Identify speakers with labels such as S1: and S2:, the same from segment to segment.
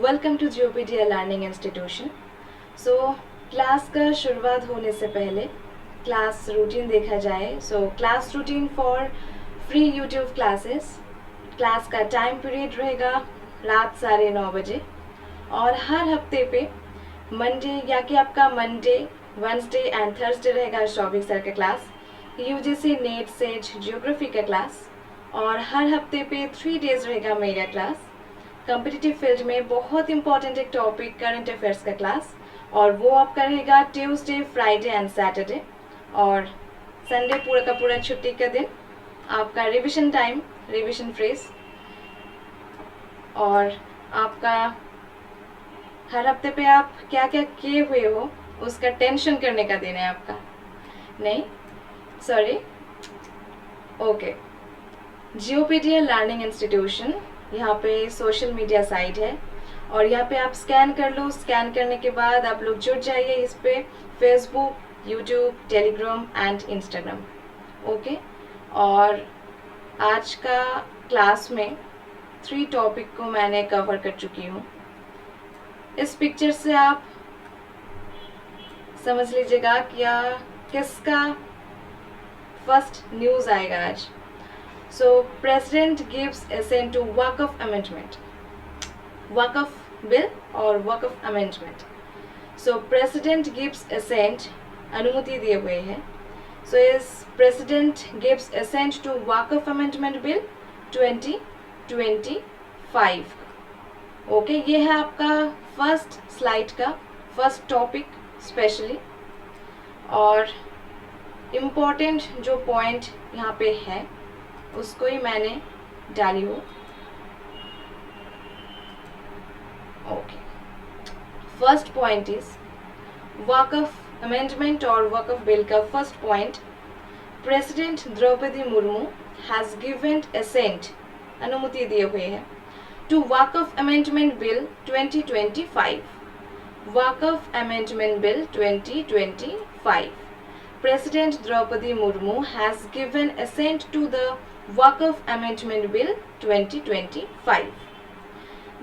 S1: Welcome to Geopedia learning institution. So class का शुरुआत होने से पहले क्लास रूटीन देखा जाए। Class routine for free YouTube classes. Class का टाइम पीरियड रहेगा रात 9:30 बजे और हर हफ्ते पे मंडे या कि आपका मंडे, वेंसडे एंड थर्सडे रहेगा शौविक सर का class, UGC net says geography का क्लास, और हर हफ्ते पे 3 डेज रहेगा मेरा क्लास। कॉम्पिटिटिव फील्ड में बहुत इंपॉर्टेंट एक टॉपिक करंट अफेयर्स का क्लास, और वो आपका रहेगा ट्यूसडे, फ्राइडे एंड सैटरडे, और संडे पूरा का पूरा छुट्टी का दिन। आपका रिविजन टाइम, रिविजन फ्रेज, और आपका हर हफ्ते पे आप क्या क्या किए हुए हो उसका टेंशन करने का दिन है आपका। नहीं, सॉरी, ओके। जियोपीडिया लर्निंग इंस्टीट्यूशन यहाँ पे सोशल मीडिया साइट है, और यहाँ पे आप स्कैन कर लो। स्कैन करने के बाद आप लोग जुड़ जाइए इस पे Facebook, YouTube, Telegram and Instagram. Okay, और आज का क्लास में 3 टॉपिक को मैंने कवर कर चुकी हूँ। इस पिक्चर से आप समझ लीजिएगा क्या किसका फर्स्ट न्यूज़ आएगा आज। So, President gives assent to Waqf amendment. Waqf bill or Waqf amendment. So, President gives assent, अनुमति दिए हुए हैं। So, is President gives assent to Waqf amendment bill 2025. Okay, ये है आपका फर्स्ट स्लाइड का फर्स्ट टॉपिक स्पेशली, और important जो पॉइंट यहाँ पे है उसको ही मैंने डाली हूँ। ओके, फर्स्ट पॉइंट इज वक़्फ़ अमेंडमेंट और वक़्फ़ बिल का first point, president Draupadi Murmu has given assent, अनुमति दिए हुए हैं, टू वक़्फ़ अमेंडमेंट बिल 2025। वक़्फ़ amendment bill 2025. President Draupadi Murmu has given assent to the Waqf Amendment Bill 2025.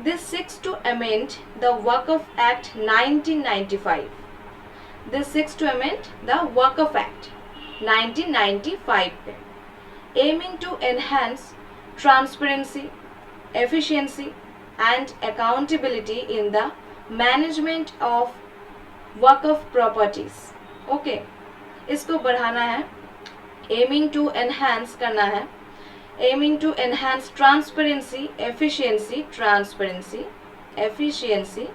S1: This seeks to amend the Waqf Act 1995. This seeks to amend the Waqf Act 1995, aiming to enhance transparency, efficiency and accountability in the management of Waqf properties. Okay. इसको बढ़ाना है, aiming to enhance करना है, aiming to enhance transparency, efficiency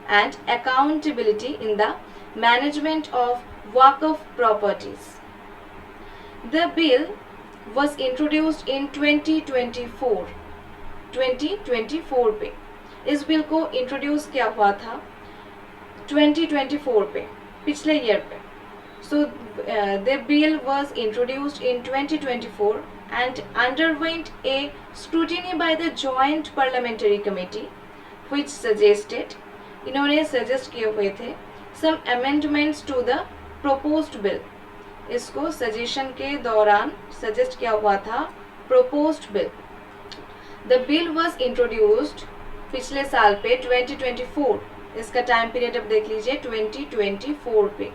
S1: and accountability in the management of वक़्फ़ properties. The bill was introduced in 2024 पे। इस bill को introduce किया हुआ था 2024 पे, पिछले ईयर पे। So, the bill was introduced in 2024 and underwent a scrutiny by the Joint Parliamentary Committee, which suggested, इन्होंने suggest किए हुए थे, some amendments to the proposed bill. इसको suggestion के दौरान suggest किया हुआ था proposed bill. The bill was introduced पिछले साल पे 2024, इसका time period अब देख लीजिए 2024 पे।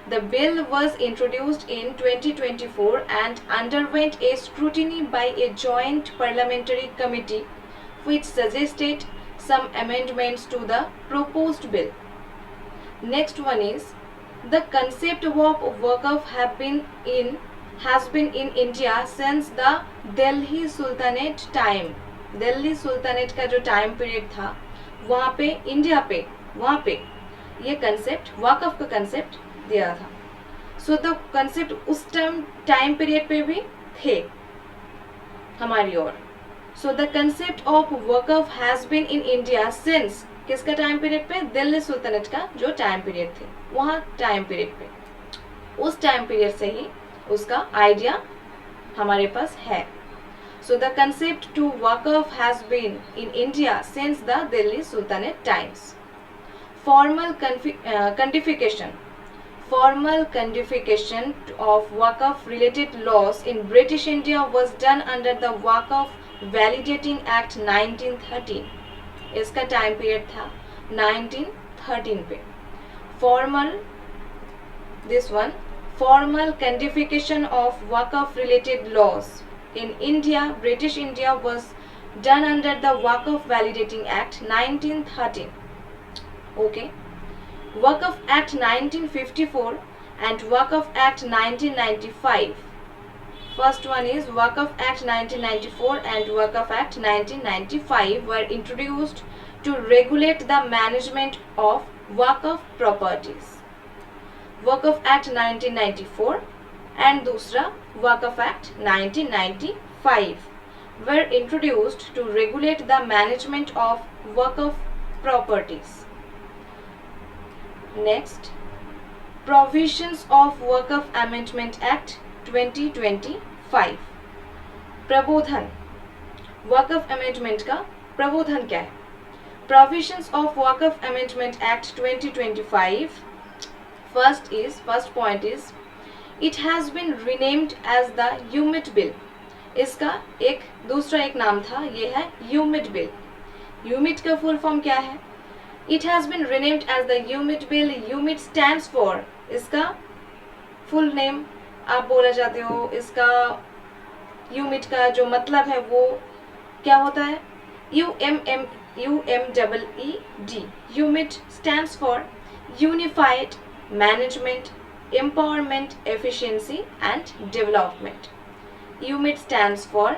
S1: The bill was introduced in 2024 and underwent a scrutiny by a joint parliamentary committee, which suggested some amendments to the proposed bill. Next one is, the concept of waqf has been in India since the Delhi Sultanate time. Delhi Sultanate का जो time period था, वहाँ पे India पे, वहाँ पे ये concept, वक़्फ़ का concept दिया था। सो द कंसेप्ट उस टाइम पीरियड पे भी थे हमारी ओर। So the concept of Waqf has been in India since, किसका टाइम पीरियड पे? दिल्ली सुल्तानेट का जो टाइम पीरियड थे, वहाँ टाइम पीरियड पे, उस टाइम पीरियड से ही उसका आइडिया हमारे पास है। सो द कंसेप्ट टू वक़्फ़ has been in India since the Delhi sultanate times. Formal codification of Waqf related laws in British India was done under the Waqf Validating Act 1913. इसका time period था 1913 पे। Formal this one, formal codification of Waqf related laws in India, British India was done under the Waqf Validating Act 1913. Okay, Waqf Act 1954 and Waqf Act 1995. First one is Waqf Act 1994 and Waqf Act 1995 were introduced to regulate the management of Waqf properties. Waqf Act 1994 and दूसरा Waqf Act 1995 were introduced to regulate the management of Waqf properties. Next, provisions of Waqf Amendment Act 2025. प्रबोधन, Waqf Amendment का प्रबोधन क्या है? Provisions of Waqf Amendment Act 2025. First point is it has been renamed as the UMIT bill. इसका एक दूसरा एक नाम था, ये है UMIT bill. UMIT का फुल फॉर्म क्या है? It has been renamed as the UMIT bill. UMIT stands for, इसका फुल नेम आप बोला जाते हो, इसका UMIT का जो मतलब है वो क्या होता है? UMED. UMIT stands for Unified Management, Empowerment, Efficiency and Development. UMID stands for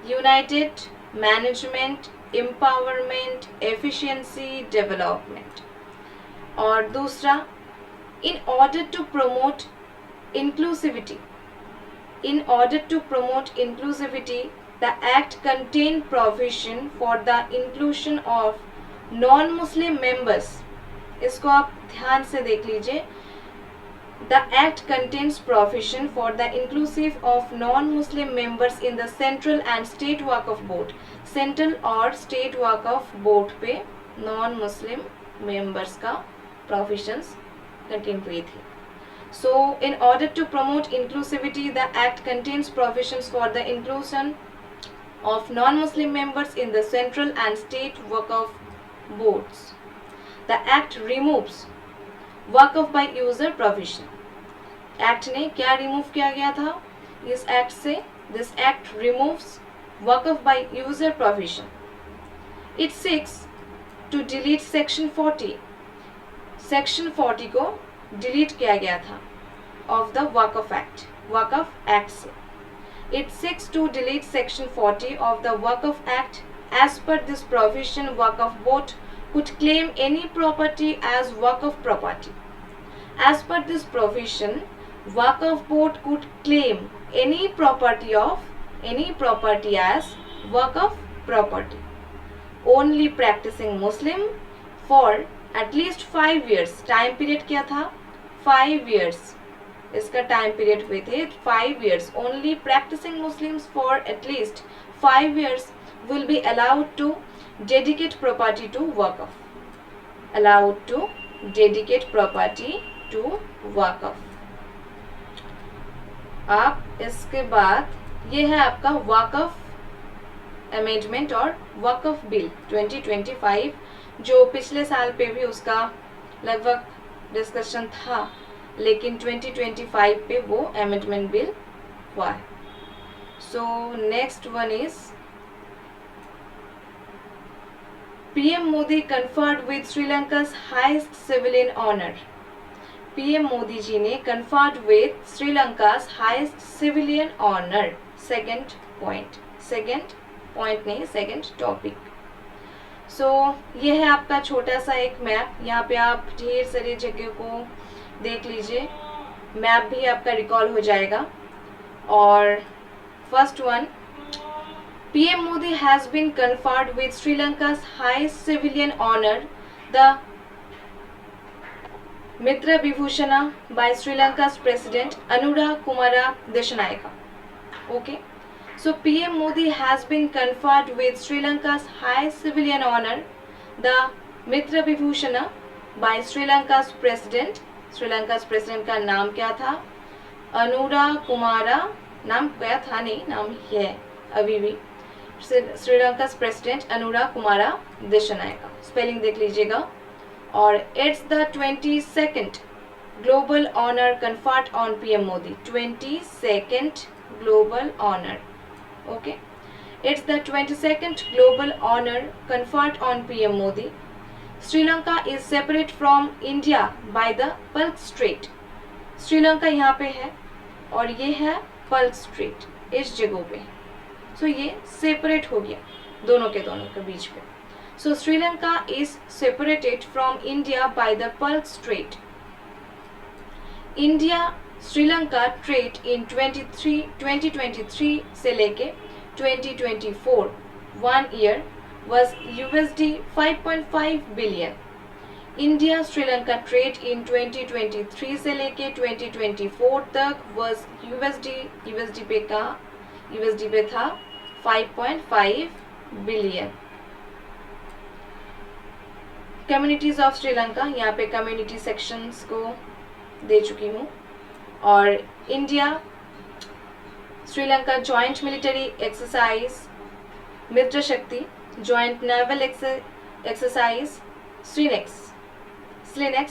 S1: United Management, Empowerment, Efficiency, Development. और दूसरा, in order to promote inclusivity, the Act contained provision for the inclusion of non-Muslim members. इसको आप ध्यान से देख लीजिए. The Act contains provision for the inclusive of non-Muslim members in the Central and State Waqf Board. Central और State Waqf Board पे non-Muslim members का provisions contain हुई थी. So, in order to promote inclusivity, the Act contains provisions for the inclusion of non-Muslim members in the Central and State Waqf Boards. The Act removes Waqf by user provision. Act ने क्या remove किया गया था इस Act से? This Act removes Waqf by user provision. It seeks to delete Section 40. Section 40 को delete किया गया था of the Waqf Act से. It seeks to delete Section 40 of the Waqf Act. As per this provision, Waqf Board could claim any property as Waqf property. As per this provision, Waqf Board could claim any property as Waqf property. Only practicing Muslim for at least 5 years. Time period क्या था? 5 years. इसका time period हुए थे 5 years. Only practicing Muslims for at least 5 years will be allowed to dedicate property to Waqf. आप इसके बाद ये है आपका Waqf अमेंडमेंट और Waqf बिल 2025, जो पिछले साल पे भी उसका लगभग डिस्कशन था, लेकिन 2025 पे वो अमेंडमेंट बिल हुआ है. So next one is PM Modi conferred with Sri Lanka's highest civilian honor. PM Modi जी ने conferred with Sri Lanka's highest civilian honor. Second point नहीं, second topic. So ये है आपका छोटा सा एक मैप. यहाँ पे आप ढेर सारी जगह को देख लीजिए, मैप भी आपका रिकॉल हो जाएगा. और first one, PM Modi has been conferred with Sri Lanka's highest civilian honor, the Mitra Vibhushana, by Sri Lanka's President Anura Kumara Dissanayake. Okay, so PM Modi has been conferred with Sri Lanka's highest civilian honor, the Mitra Vibhushana, by Sri Lanka's President. Sri Lanka's President का नाम क्या था? अनुरा कुमारा. नाम क्या था? नहीं, नाम है अभी भी. श्रीलंका's president अनुरा कुमारा दिशनायका, स्पेलिंग देख लीजिएगा. और it's the 22nd global honor conferred on PM Modi. 22nd global honor. Okay. It's the 22nd global honor conferred on PM Modi. Sri Lanka is separate from India by the Palk Strait. Sri Lanka यहाँ पे है और ये है पल्क straight, इस जगह पे. सो ये सेपरेट हो गया दोनों के बीच पे. So Sri Lanka is separated from India by the Palk strait. India Sri Lanka trade in 2023 से लेके 2024 1 year was USD 5.5 billion. India Sri Lanka trade in 2023 से लेके 2024 तक was USD पे था 5.5 बिलियन. कम्युनिटीज ऑफ श्रीलंका, यहाँ पे कम्युनिटी सेक्शंस को दे चुकी हूँ. और India Sri Lanka joint military exercise Mitra Shakti, joint naval exercise SLINEX SLINEX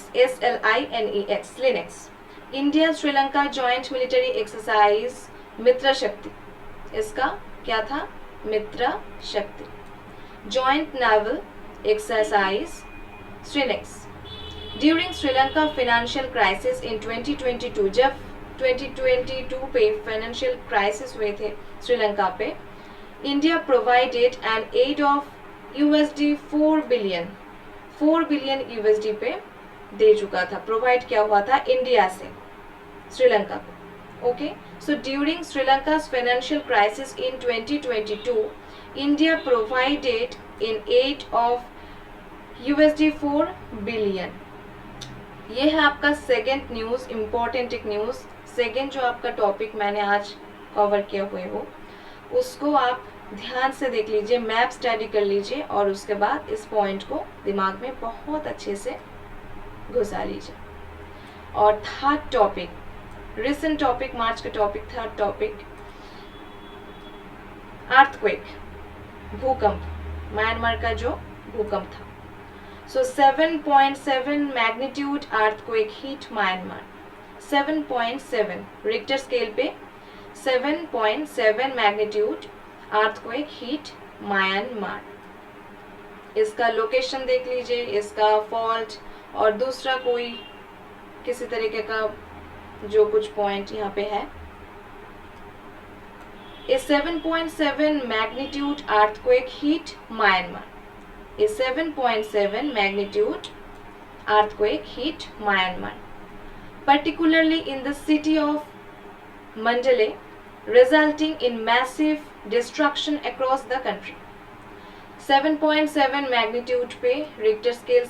S1: SLINEX. India Sri Lanka joint military exercise Mitra Shakti, इसका क्या था, Mitra Shakti. Joint naval exercise SLINEX. During Sri Lanka financial crisis in 2022, जब 2022 पे फाइनेंशियल क्राइसिस हुए थे श्रीलंका पे, India provided an aid of USD 4 billion USD पे दे चुका था, प्रोवाइड किया हुआ था इंडिया से श्रीलंका को. ओके. सो ड्यूरिंग श्रीलंका's financial crisis in 2022, India provided in aid of USD 4 billion. ये है आपका सेकेंड न्यूज, इम्पोर्टेंट एक न्यूज. सेकेंड जो आपका टॉपिक मैंने आज कवर किया हुए हो, उसको आप ध्यान से देख लीजिए, मैप स्टडी कर लीजिए और उसके बाद इस पॉइंट को दिमाग में बहुत अच्छे से घुसा लीजिए. और थर्ड टॉपिक, रिसेंट टॉपिक, मार्च का टॉपिक, थर्ड टॉपिक, अर्थक्वेक, भूकंप, म्यांमार का जो भूकंप था. सो 7.7 magnitude earthquake hit Myanmar. 7.7 Richter scale पे 7.7 मैग्नीट्यूड अर्थक्वेक हिट म्यांमार. इसका लोकेशन देख लीजिए, इसका फॉल्ट और दूसरा कोई किसी तरीके का जो कुछ पॉइंट यहाँ पे है. A 7.7 magnitude earthquake hit Myanmar. A 7.7 magnitude earthquake hit Myanmar, particularly in the city of Mandalay, resulting in massive destruction across the country. 7.7 magnitude पे Richter scale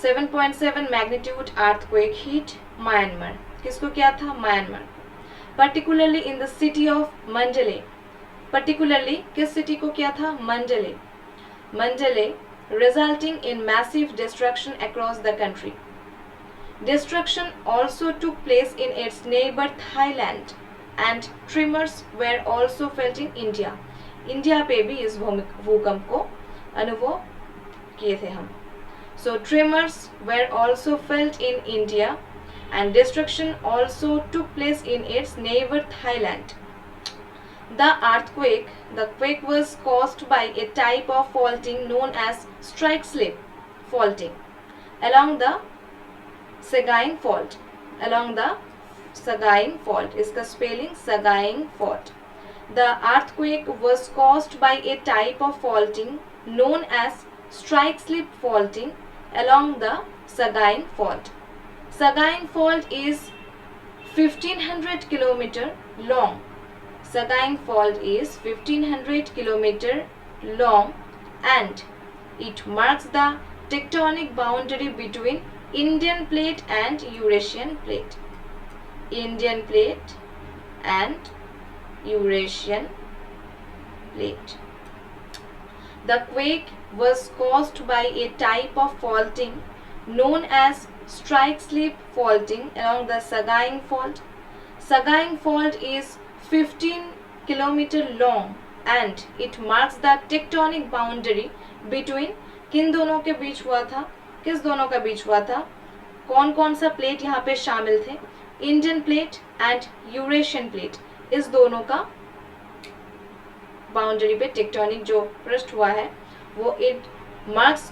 S1: 7.7 magnitude earthquake hit Myanmar. किसको क्या था, Myanmar. Particularly in the city of Mandalay. Particularly किस city को क्या था, Mandalay. Resulting in massive destruction across the country. Destruction also took place in its neighbor Thailand and tremors were also felt in India. India पे भी इस भूकंप को अनुभव किए थे हम. So tremors were also felt in India and destruction also took place in its neighbor Thailand. The quake was caused by a type of faulting known as strike-slip faulting along the Sagaing fault. इसका spelling Sagaing fault. The earthquake was caused by a type of faulting known as strike-slip faulting along the Sagaing fault. Sagaing fault is 1500 km long. Sagaing fault is 1500 km long and it marks the tectonic boundary between Indian plate and Eurasian plate. Indian plate and Eurasian plate. The quake was caused by a type of faulting known as strike-slip faulting along the Sagaing fault. Sagaing fault is 15 kilometer long and it marks the tectonic boundary between, किन दोनों के बीच हुआ था, किस दोनों का बीच हुआ था, कौन कौन सा प्लेट यहाँ पे शामिल थे, Indian plate and Eurasian plate, इस दोनों का बाउंड्री पे टेक्टोनिक जो पृष्ठ हुआ है वो it marks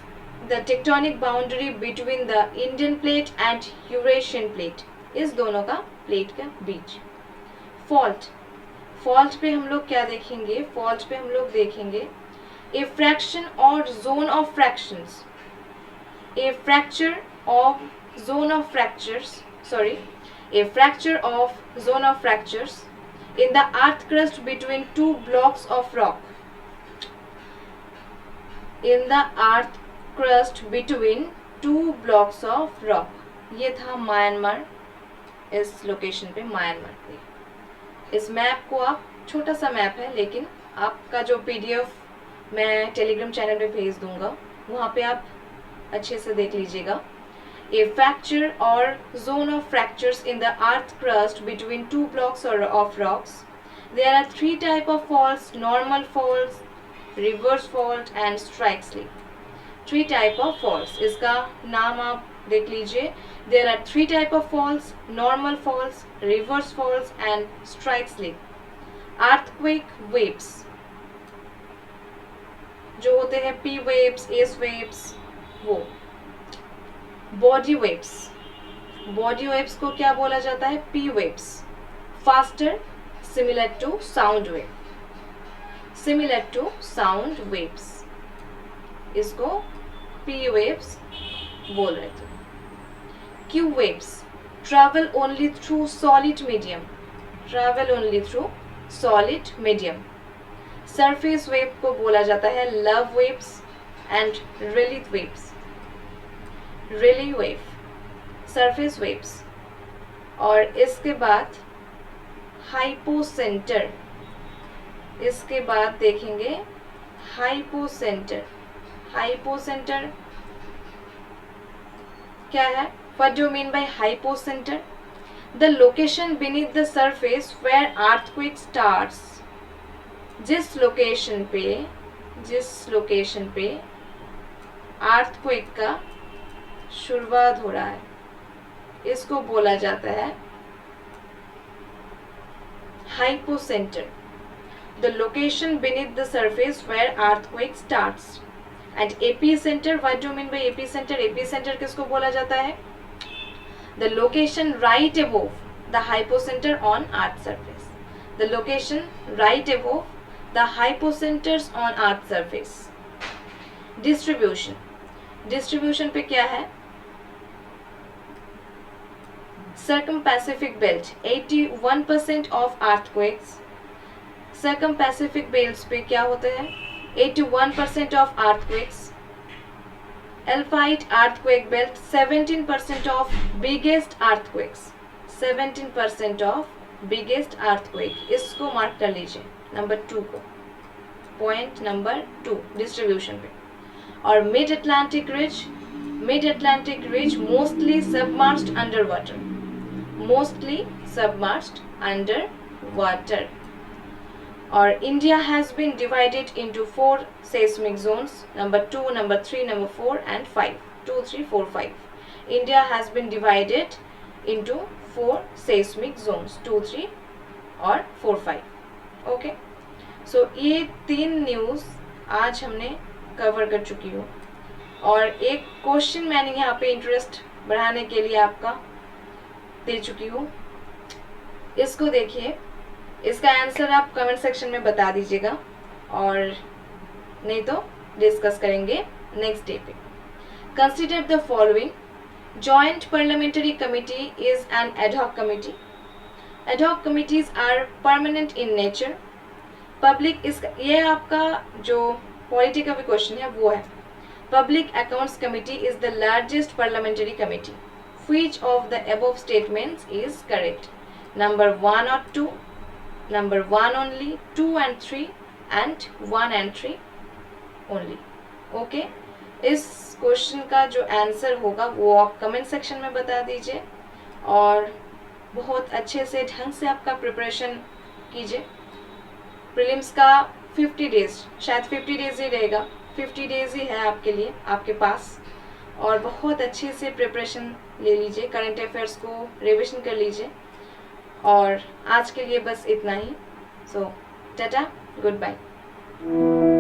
S1: the tectonic boundary between the Indian plate and Eurasian plate, इस दोनों का प्लेट के बीच। फॉल्ट, फॉल्ट पे हम लोग क्या देखेंगे, फॉल्ट पे हम लोग देखेंगे ए फ्रैक्शन और zone of fractions, A fracture of zone of fractures, sorry, a fracture of zone of fractures in the earth crust between two blocks of rock, in the earth crust between two blocks of rock, ये था Myanmar, इस location पे Myanmar पे। इस map को आप, छोटा सा मैप है लेकिन आपका जो PDF मैं टेलीग्राम चैनल पे भेज दूंगा वहाँ पे आप अच्छे से देख लीजिएगा। A fracture or zone of fractures in the earth crust between two blocks of rocks. There are three types of faults: normal faults, reverse fault and strike slip. Three types of faults. इसका नाम आप देख लीजिए। There are three types of faults: normal faults, reverse faults and strike slip. Earthquake waves जो होते हैं P waves, S waves, वो। Body waves, body waves को क्या बोला जाता है, P waves, faster, similar to sound wave, similar to sound waves, इसको पी वेव्स बोल रहे थे। Q waves, travel only through solid medium, travel only through solid medium. Surface wave को बोला जाता है love waves and relief waves, Rayleigh wave, surface waves. और इसके बाद हाइपोसेंटर, इसके बाद देखेंगे हाइपोसेंटर। हाइपोसेंटर क्या है, what do you mean by hypocentre? The location beneath the surface where earthquake starts, जिस लोकेशन पे अर्थक्वेक का शुरुआत हो रहा है, इसको बोला जाता है hypocentre. The location beneath the surface where earthquake starts. And epicentre, what do mean by epicentre? Epicentre किसको बोला जाता है? The location right above the hypocentre on earth surface, the location right above the hypocentres on earth surface. Distribution, distribution पे क्या है? Circumpacific belt, 81% of earthquakes, Circumpacific belts पे क्या होते हैं? 81% of earthquakes. Alpine earthquake belt, 17% of biggest earthquakes, 17% of biggest earthquake, इसको mark कर लीजिए नंबर 2 को, पॉइंट नंबर 2 डिस्ट्रीब्यूशन पे। और mid Atlantic ridge, mid Atlantic ridge mostly submerged under water, mostly submerged under water. Or India has been divided into 4 seismic zones, number 2, number 3, number 4 and 5, 2, 3, 4, 5. India has been divided into 4 seismic zones, 2, 3 और 4, 5. Okay, so ये 3 news आज हमने cover कर चुकी हूँ। और एक question मैंने यहाँ पे इंटरेस्ट बढ़ाने के लिए आपका दे चुकी हूँ, इसको देखिए, इसका आंसर आप कमेंट सेक्शन में बता दीजिएगा और नहीं तो डिस्कस करेंगे नेक्स्ट डे पे। Consider the following: joint parliamentary committee is an ad hoc committee, ad hoc committees are permanent in nature, public, इस ये आपका जो पॉलिटी का भी क्वेश्चन है वो है। Public accounts committee is the largest parliamentary committee. Which of the above statements is correct? Number 1 or 2, number 1 only, 2 and 3 and 1 and 3 only. Okay, इस क्वेश्चन का जो आंसर होगा वो आप कमेंट सेक्शन में बता दीजिए और बहुत अच्छे से ढंग से आपका प्रिपरेशन कीजिए। प्रीलिम्स का 50 डेज, शायद 50 डेज ही रहेगा, 50 डेज ही है आपके लिए, आपके पास। और बहुत अच्छे से प्रिपरेशन ले लीजिए, करंट अफेयर्स को रिविजन कर लीजिए। और आज के लिए बस इतना ही। सो टाटा, गुड बाय।